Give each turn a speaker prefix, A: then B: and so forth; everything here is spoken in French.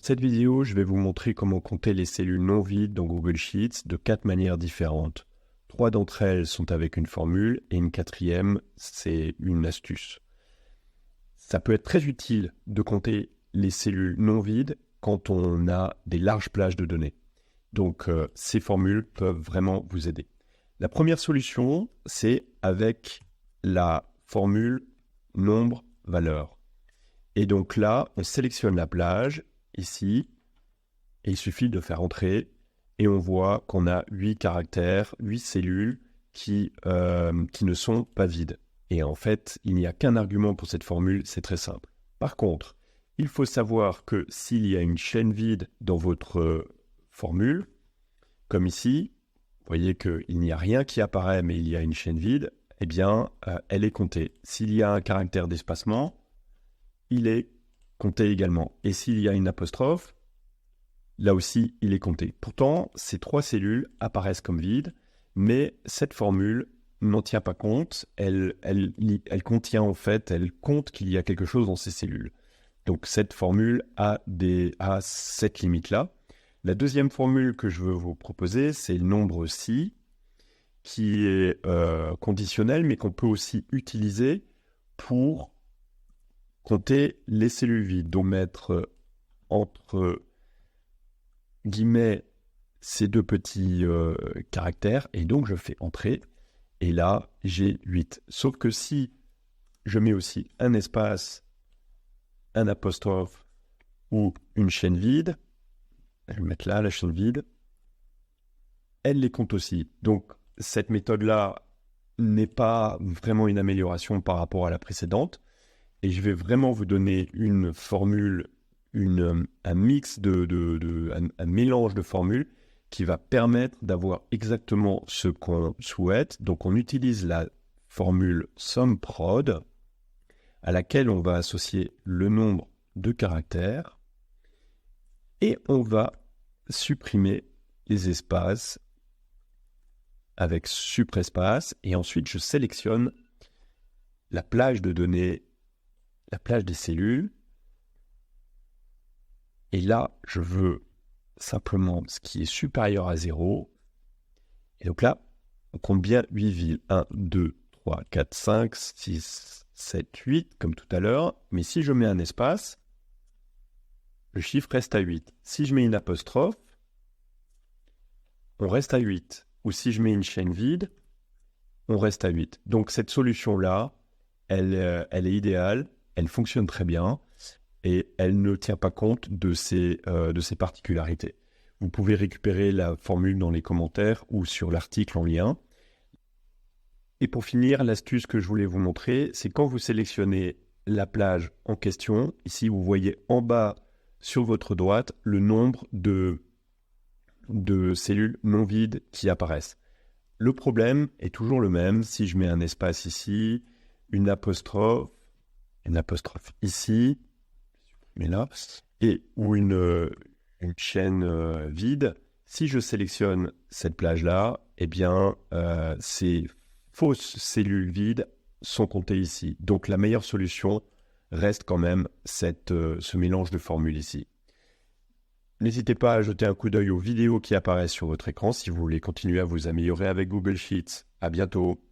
A: Cette vidéo, je vais vous montrer comment compter les cellules non vides dans Google Sheets de 4 manières différentes. 3 d'entre elles sont avec une formule et une quatrième, c'est une astuce. Ça peut être très utile de compter les cellules non vides quand on a des larges plages de données. Donc, ces formules peuvent vraiment vous aider. La première solution, c'est avec la formule nombre-valeur. Et donc là, on sélectionne la plage, ici, et il suffit de faire entrer, et on voit qu'on a 8 caractères, 8 cellules qui ne sont pas vides. Et en fait, il n'y a qu'un argument pour cette formule, c'est très simple. Par contre, il faut savoir que s'il y a une chaîne vide dans votre formule, comme ici, vous voyez qu'il n'y a rien qui apparaît, mais il y a une chaîne vide, eh bien, elle est comptée. S'il y a un caractère d'espacement, il est compté également. Et s'il y a une apostrophe, là aussi, il est compté. Pourtant, ces 3 cellules apparaissent comme vides, mais cette formule n'en tient pas compte. Elle contient en fait, elle compte qu'il y a quelque chose dans ces cellules. Donc cette formule a cette limite-là. La deuxième formule que je veux vous proposer, c'est le nombre si, qui est conditionnel, mais qu'on peut aussi utiliser pour compter les cellules vides. Donc mettre entre guillemets ces 2 petits caractères, et donc je fais entrer, et là j'ai 8. Sauf que si je mets aussi un espace, un apostrophe ou une chaîne vide, je vais mettre là la chaîne vide, elle les compte aussi. Donc cette méthode-là n'est pas vraiment une amélioration par rapport à la précédente, et je vais vraiment vous donner une formule, un mix un mélange de formules qui va permettre d'avoir exactement ce qu'on souhaite. Donc on utilise la formule SUMPROD à laquelle on va associer le nombre de caractères et on va supprimer les espaces avec supprespace, et ensuite je sélectionne la plage de données, la plage des cellules, et là je veux simplement ce qui est supérieur à 0, et donc là on compte bien 8 villes, 1, 2, 3, 4, 5, 6, 7, 8, comme tout à l'heure, mais si je mets un espace, le chiffre reste à 8. Si je mets une apostrophe, on reste à 8. Ou si je mets une chaîne vide, on reste à 8. Donc cette solution-là, elle est idéale, elle fonctionne très bien et elle ne tient pas compte de ces particularités. Vous pouvez récupérer la formule dans les commentaires ou sur l'article en lien. Et pour finir, l'astuce que je voulais vous montrer, c'est quand vous sélectionnez la plage en question, ici vous voyez en bas sur votre droite le nombre de cellules non vides qui apparaissent. Le problème est toujours le même. Si je mets un espace ici, une apostrophe ici, mais là, ou une chaîne vide, si je sélectionne cette plage-là, eh bien, ces fausses cellules vides sont comptées ici. Donc la meilleure solution reste quand même ce mélange de formules ici. N'hésitez pas à jeter un coup d'œil aux vidéos qui apparaissent sur votre écran si vous voulez continuer à vous améliorer avec Google Sheets. À bientôt.